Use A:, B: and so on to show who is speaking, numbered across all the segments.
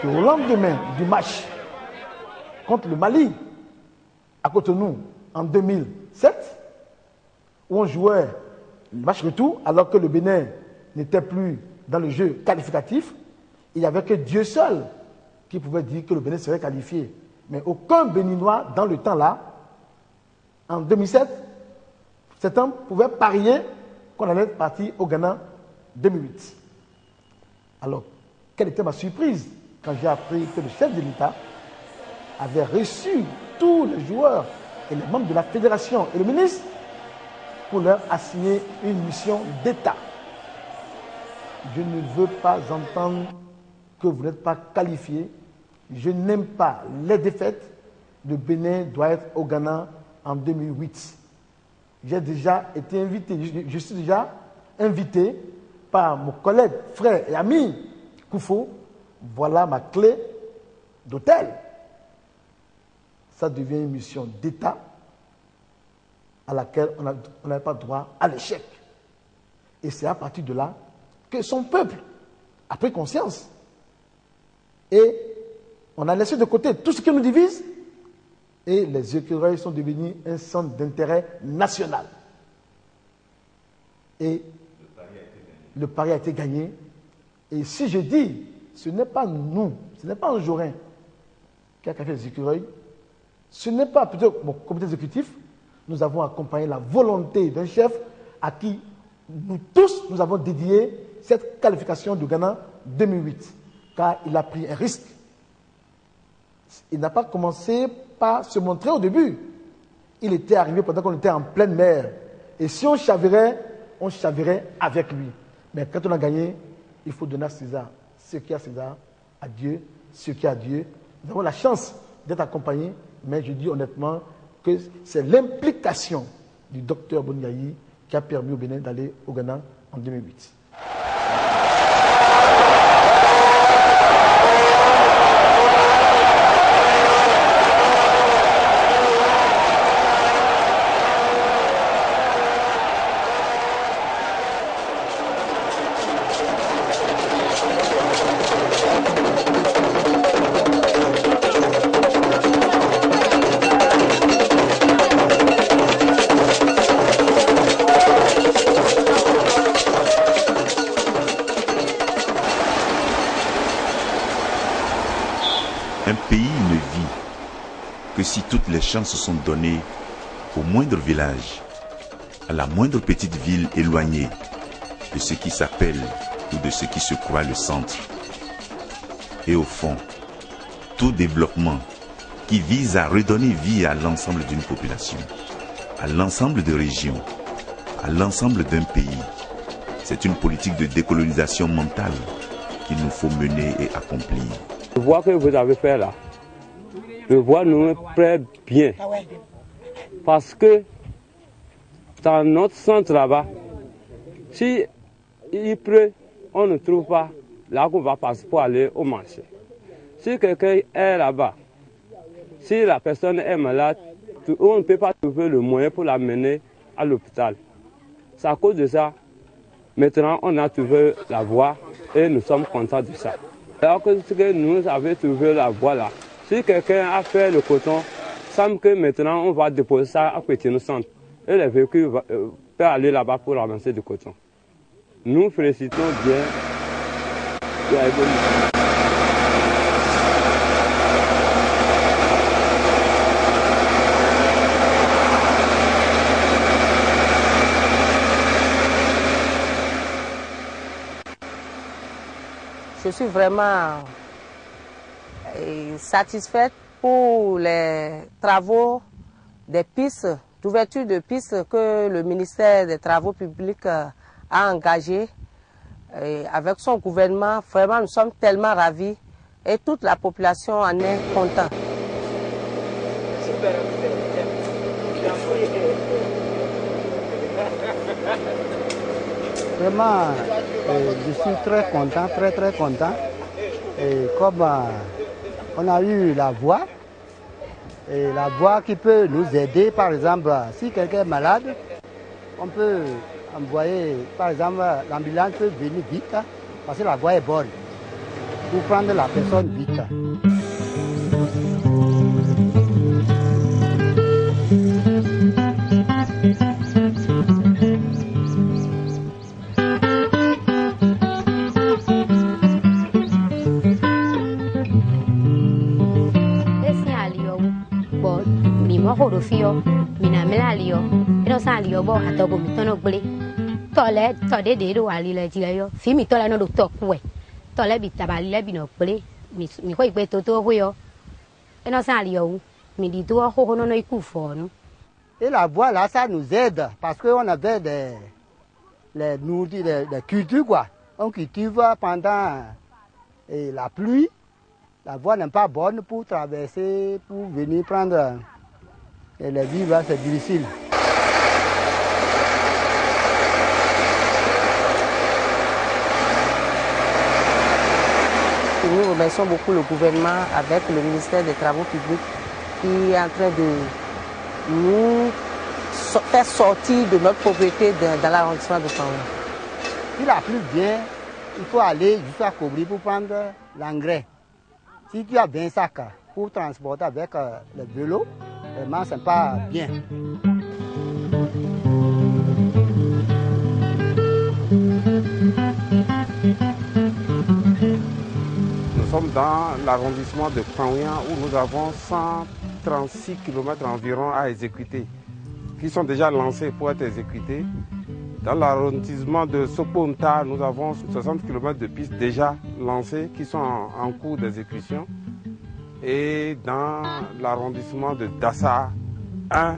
A: qu'au lendemain du match contre le Mali, à Cotonou, en 2007, où on jouait le match retour, alors que le Bénin n'était plus dans le jeu qualificatif, il n'y avait que Dieu seul qui pouvait dire que le Bénin serait qualifié. Mais aucun Béninois, dans le temps-là, en 2007, cet homme pouvait parier qu'on allait partir au Ghana 2008. Alors, quelle était ma surprise quand j'ai appris que le chef de l'État avait reçu tous les joueurs et les membres de la fédération et le ministre pour leur assigner une mission d'État. Je ne veux pas entendre que vous n'êtes pas qualifié. Je n'aime pas les défaites. Le Bénin doit être au Ghana en 2008. J'ai déjà été invité, je suis déjà invité par mon collègue, frère et ami Koufo. Voilà ma clé d'hôtel. Ça devient une mission d'État à laquelle on n'avait pas droit à l'échec. Et c'est à partir de là que son peuple a pris conscience. Et on a laissé de côté tout ce qui nous divise. Et les écureuils sont devenus un centre d'intérêt national. Et le pari a été gagné. Et si je dis, ce n'est pas nous, ce n'est pas un Jorin qui a café les écureuils, ce n'est pas plutôt mon comité exécutif. Nous avons accompagné la volonté d'un chef à qui nous tous, nous avons dédié cette qualification du Ghana 2008. Car il a pris un risque. Il n'a pas commencé par se montrer au début. Il était arrivé pendant qu'on était en pleine mer. Et si on chavirait avec lui. Mais quand on a gagné, il faut donner à César ce qui est à César, à Dieu ce qui est à Dieu. Nous avons la chance d'être accompagnés, mais je dis honnêtement que c'est l'implication du docteur Boniaï qui a permis au Bénin d'aller au Ghana en 2008.
B: Un pays ne vit que si toutes les chances sont données au moindre village, à la moindre petite ville éloignée de ce qui s'appelle ou de ce qui se croit le centre. Et au fond, tout développement qui vise à redonner vie à l'ensemble d'une population, à l'ensemble de régions, à l'ensemble d'un pays, c'est une politique de décolonisation mentale qu'il nous faut mener et accomplir.
C: Le voie que vous avez fait là, le voie nous plaît bien. Parce que dans notre centre là-bas, si il pleut, on ne trouve pas là qu'on va passer pour aller au marché. Si quelqu'un est là-bas, si la personne est malade, on ne peut pas trouver le moyen pour l'amener à l'hôpital. C'est à cause de ça. Maintenant, on a trouvé la voie et nous sommes contents de ça. Alors que nous avons trouvé la voie là, si quelqu'un a fait le coton, semble que maintenant on va déposer ça à Cotonou Centre. Et les véhicules peuvent aller là-bas pour ramasser du coton. Nous félicitons bien la évolution.
D: Je suis vraiment satisfaite pour les travaux des pistes, d'ouverture de pistes que le ministère des Travaux publics a engagé. Avec son gouvernement, vraiment nous sommes tellement ravis et toute la population en est contente.
E: Vraiment, je suis très content, très content. Et comme on a eu la voie, et la voie qui peut nous aider, par exemple, si quelqu'un est malade, on peut envoyer, par exemple, l'ambulance peut venir vite, parce que la voie est bonne. pour prendre la personne vite.
F: Fio mina melalio ino salio bo hatogo mitono gble tole tode de do ali le jileyo fi mi tole no do tokwe tole bi tabali le bi no gble mi ko igbe toto hoyo ino salio mi di do ho no no ikufo no.
E: Et la voie là, ça nous aide parce qu'on avait les cultures quoi. On cultive pendant la pluie. La voie n'est pas bonne pour traverser, pour venir prendre les vivres, c'est difficile.
D: Nous remercions beaucoup le gouvernement avec le ministère des Travaux publics qui est en train de nous faire sortir de notre pauvreté dans l'arrondissement de Paouin.
E: Si la pluie vient, il faut aller jusqu'à Kobri pour prendre l'engrais. Si tu as 20 sacs pour transporter avec le vélo, vraiment c'est pas bien.
G: Nous sommes dans l'arrondissement de Paouin où nous avons 136 km environ à exécuter, qui sont déjà lancés pour être exécutés. Dans l'arrondissement de Soponta, nous avons 60 km de pistes déjà lancées qui sont en cours d'exécution. Et dans l'arrondissement de Dassa 1,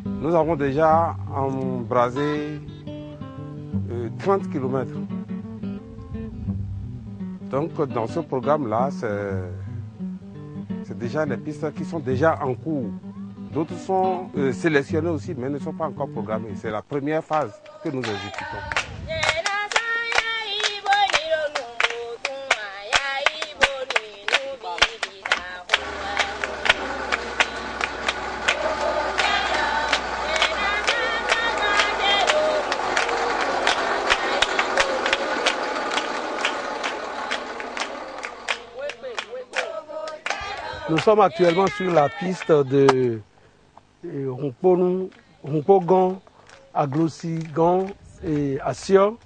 G: nous avons déjà embrasé 30 km. Donc dans ce programme-là, c'est déjà les pistes qui sont déjà en cours. D'autres sont sélectionnées aussi, mais ne sont pas encore programmées. C'est la première phase que nous exécutons.
H: Nous sommes actuellement sur la piste de Rompogon, Aglosigan et Assio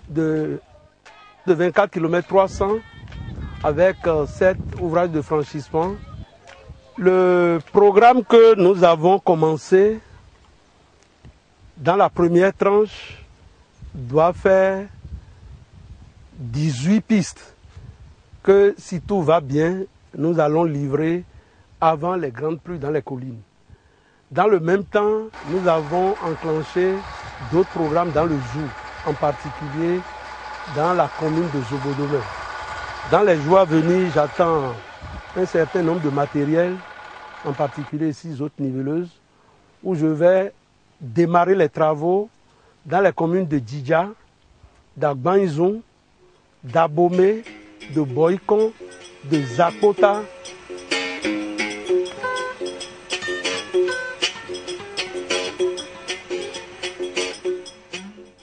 H: de 24 km 300 avec 7 ouvrages de franchissement. Le programme que nous avons commencé dans la première tranche doit faire 18 pistes que si tout va bien, nous allons livrer avant les grandes pluies dans les collines. Dans le même temps, nous avons enclenché d'autres programmes dans le Zou, en particulier dans la commune de Zobodomé. Dans les jours à venir, j'attends un certain nombre de matériels, en particulier 6 autres niveleuses, où je vais démarrer les travaux dans les communes de Djidja, d'Agbanizon, d'Abomé, de Boycon, de Zakota.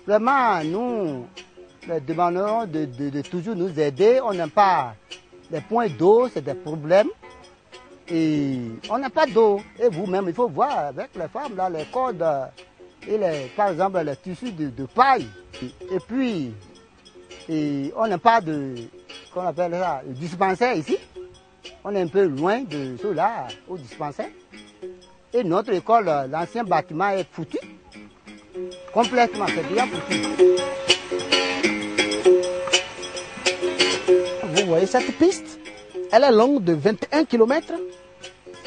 E: Vraiment, nous les demandons de toujours nous aider. On n'a pas les points d'eau, c'est des problèmes. Et on n'a pas d'eau. Et vous-même, il faut voir avec les femmes, là, les cordes et par exemple les tissus de paille. Et puis, on n'a pas de, qu'on appelle ça, le dispensaire ici. On est un peu loin de cela, au dispensaire. Et notre école, l'ancien bâtiment est foutu. Complètement, c'est bien foutu.
A: Vous voyez cette piste, elle est longue de 21 km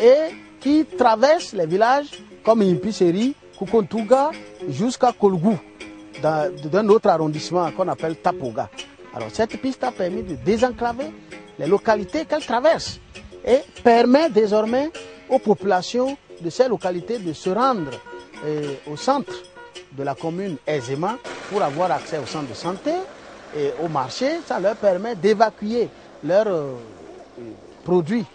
A: et qui traverse les villages comme Impisseri, Kukontuga jusqu'à Kolgou, d'un autre arrondissement qu'on appelle Tapoga. Alors cette piste a permis de désenclaver les localités qu'elle traverse et permet désormais aux populations de ces localités de se rendre au centre de la commune aisément pour avoir accès au centre de santé et au marché. Ça leur permet d'évacuer leurs produits